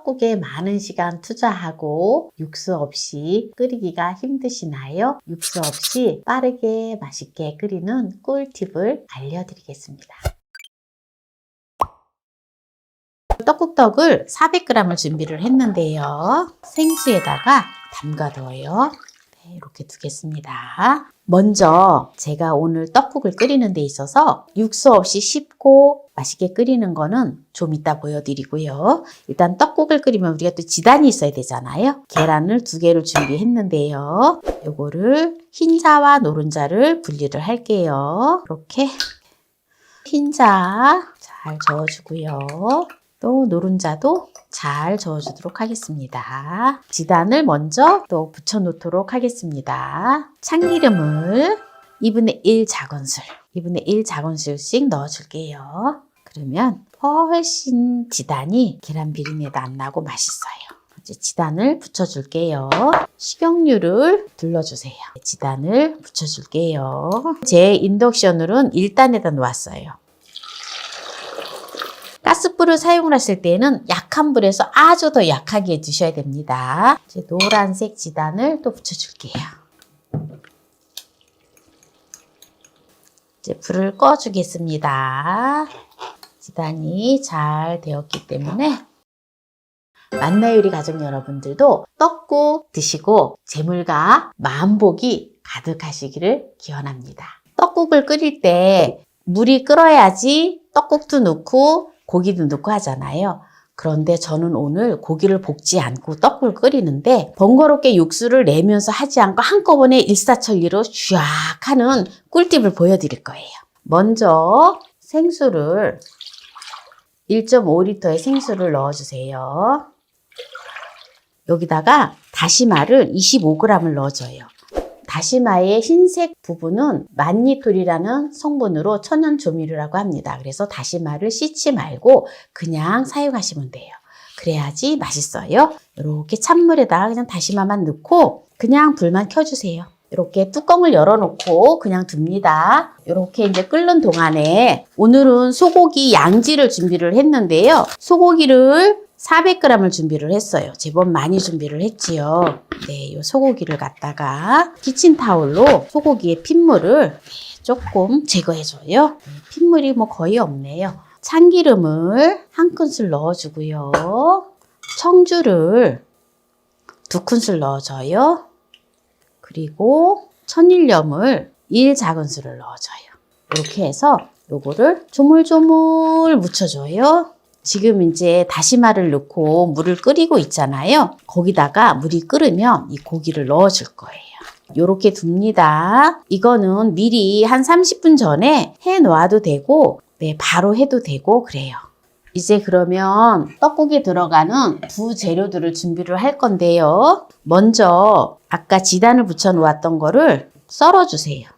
떡국에 많은 시간 투자하고 육수 없이 끓이기가 힘드시나요? 육수 없이 빠르게 맛있게 끓이는 꿀팁을 알려드리겠습니다. 떡국떡을 400g을 준비를 했는데요. 생수에다가 담가둬요. 네, 이렇게 두겠습니다. 먼저 제가 오늘 떡국을 끓이는 데 있어서 육수 없이 쉽고 맛있게 끓이는 거는 좀 이따 보여드리고요. 일단 떡국을 끓이면 우리가 또 지단이 있어야 되잖아요. 계란을 2개를 준비했는데요. 요거를 흰자와 노른자를 분리를 할게요. 이렇게 흰자 잘 저어주고요. 또 노른자도 잘 저어주도록 하겠습니다. 지단을 먼저 또 붙여 놓도록 하겠습니다. 참기름을 2분의 1 작은술, 2분의 1 작은술씩 넣어줄게요. 그러면 훨씬 지단이 계란 비린내도 안 나고 맛있어요. 이제 지단을 붙여줄게요. 식용유를 둘러주세요. 지단을 붙여줄게요. 제 인덕션으로는 1단에다 놓았어요. 가스불을 사용을 하실 때는 약한 불에서 아주 더 약하게 해주셔야 됩니다. 이제 노란색 지단을 또 붙여줄게요. 이제 불을 꺼주겠습니다. 지단이 잘 되었기 때문에 만나요리 가족 여러분들도 떡국 드시고 재물과 만복이 가득하시기를 기원합니다. 떡국을 끓일 때 물이 끓어야지 떡국도 넣고 고기도 넣고 하잖아요. 그런데 저는 오늘 고기를 볶지 않고 떡국을 끓이는데 번거롭게 육수를 내면서 하지 않고 한꺼번에 일사천리로 쫙 하는 꿀팁을 보여드릴 거예요. 먼저 생수를 1.5L의 생수를 넣어주세요. 여기다가 다시마를 25g을 넣어줘요. 다시마의 흰색 부분은 만니톨이라는 성분으로 천연 조미료라고 합니다. 그래서 다시마를 씻지 말고 그냥 사용하시면 돼요. 그래야지 맛있어요. 이렇게 찬물에다가 그냥 다시마만 넣고 그냥 불만 켜주세요. 이렇게 뚜껑을 열어놓고 그냥 둡니다. 이렇게 이제 끓는 동안에 오늘은 소고기 양지를 준비를 했는데요. 소고기를 400g을 준비를 했어요. 제법 많이 준비를 했지요. 네, 이 소고기를 갖다가 키친타올로 소고기의 핏물을 조금 제거해줘요. 핏물이 뭐 거의 없네요. 참기름을 1큰술 넣어주고요. 청주를 2큰술 넣어줘요. 그리고 천일염을 1 작은술을 넣어줘요. 이렇게 해서 요거를 조물조물 묻혀줘요. 지금 이제 다시마를 넣고 물을 끓이고 있잖아요. 거기다가 물이 끓으면 이 고기를 넣어줄 거예요. 요렇게 둡니다. 이거는 미리 한 30분 전에 해 놓아도 되고, 네, 바로 해도 되고 그래요. 이제 그러면 떡국에 들어가는 부재료들을 준비를 할 건데요. 먼저 아까 지단을 붙여 놓았던 거를 썰어주세요.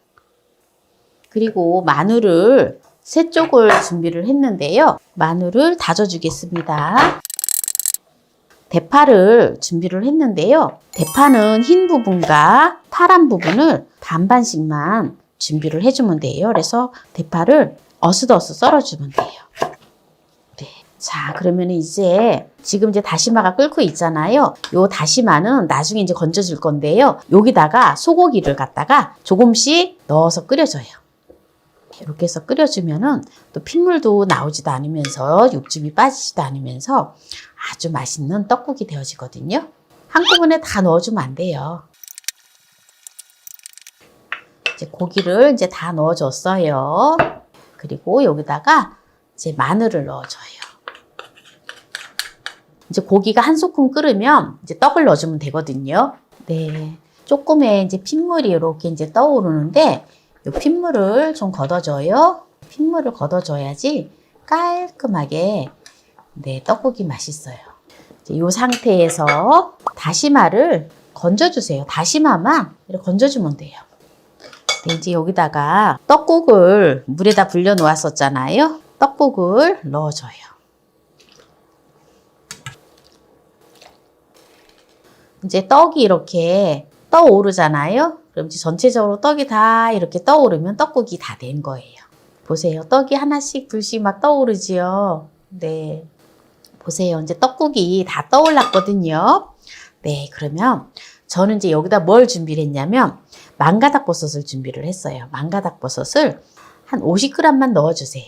그리고 마늘을 3쪽을 준비를 했는데요. 마늘을 다져주겠습니다. 대파를 준비를 했는데요. 대파는 흰 부분과 파란 부분을 반반씩만 준비를 해주면 돼요. 그래서 대파를 어슷어슷 썰어주면 돼요. 네. 자, 그러면 이제 지금 이제 다시마가 끓고 있잖아요. 요 다시마는 나중에 이제 건져줄 건데요. 여기다가 소고기를 갖다가 조금씩 넣어서 끓여줘요. 이렇게 해서 끓여주면은 또 핏물도 나오지도 않으면서 육즙이 빠지지도 않으면서 아주 맛있는 떡국이 되어지거든요. 한꺼번에 다 넣어주면 안 돼요. 이제 고기를 이제 다 넣어줬어요. 그리고 여기다가 이제 마늘을 넣어줘요. 이제 고기가 한 소끔 끓으면 이제 떡을 넣어주면 되거든요. 네, 조금의 이제 핏물이 이렇게 이제 떠오르는데 이 핏물을 좀 걷어줘요. 핏물을 걷어줘야지 깔끔하게 네, 떡국이 맛있어요. 이 상태에서 다시마를 건져주세요. 다시마만 이렇게 건져주면 돼요. 네, 이제 여기다가 떡국을 물에다 불려 놓았었잖아요. 떡국을 넣어줘요. 이제 떡이 이렇게 떠오르잖아요. 그럼 이제 전체적으로 떡이 다 이렇게 떠오르면 떡국이 다 된 거예요. 보세요. 떡이 하나씩 둘씩 막 떠오르지요. 네. 보세요. 이제 떡국이 다 떠올랐거든요. 네, 그러면 저는 이제 여기다 뭘 준비를 했냐면 망가닥버섯을 준비를 했어요. 망가닥버섯을 한 50g만 넣어주세요.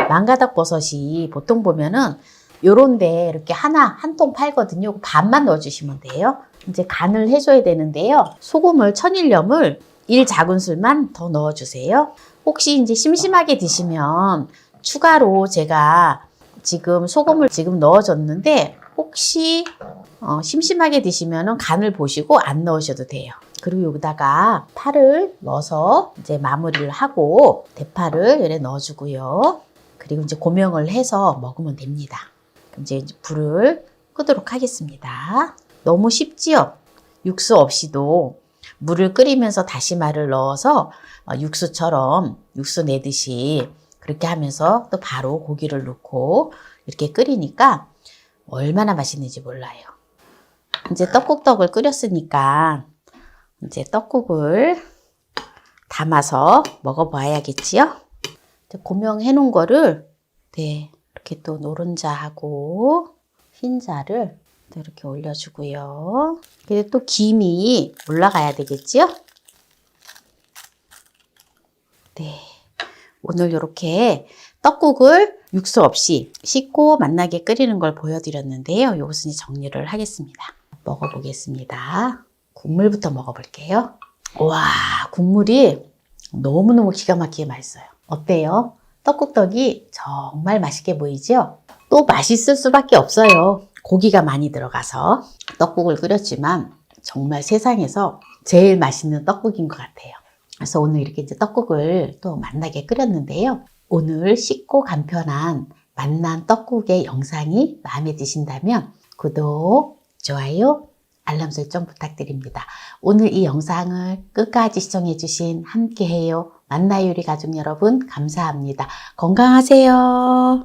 망가닥버섯이 보통 보면은 요런데 이렇게 한 통 팔거든요. 반만 넣어주시면 돼요. 이제 간을 해줘야 되는데요. 소금을 천일염을 1작은술만 더 넣어주세요. 혹시 이제 심심하게 드시면 추가로 제가 지금 소금을 지금 넣어줬는데 혹시 심심하게 드시면 간을 보시고 안 넣으셔도 돼요. 그리고 여기다가 파를 넣어서 이제 마무리를 하고 대파를 여기에 넣어주고요. 그리고 이제 고명을 해서 먹으면 됩니다. 그럼 이제 불을 끄도록 하겠습니다. 너무 쉽지요? 육수 없이도 물을 끓이면서 다시마를 넣어서 육수처럼 육수 내듯이 그렇게 하면서 또 바로 고기를 넣고 이렇게 끓이니까 얼마나 맛있는지 몰라요. 이제 떡국떡을 끓였으니까 이제 떡국을 담아서 먹어봐야겠지요? 고명해 놓은 거를 네, 이렇게 또 노른자하고 흰자를 또 이렇게 올려주고요. 그리고 또 김이 올라가야 되겠지요? 네, 오늘 이렇게 떡국을 육수 없이 씻고 맛나게 끓이는 걸 보여드렸는데요. 이것은 정리를 하겠습니다. 먹어보겠습니다. 국물부터 먹어볼게요. 와, 국물이 너무너무 기가 막히게 맛있어요. 어때요? 떡국떡이 정말 맛있게 보이죠? 또 맛있을 수밖에 없어요. 고기가 많이 들어가서 떡국을 끓였지만 정말 세상에서 제일 맛있는 떡국인 것 같아요. 그래서 오늘 이렇게 이제 떡국을 또 맛나게 끓였는데요. 오늘 쉽고 간편한 맛난 떡국의 영상이 마음에 드신다면 구독, 좋아요, 알람 설정 부탁드립니다. 오늘 이 영상을 끝까지 시청해주신 함께해요 만나요리 가족 여러분 감사합니다. 건강하세요.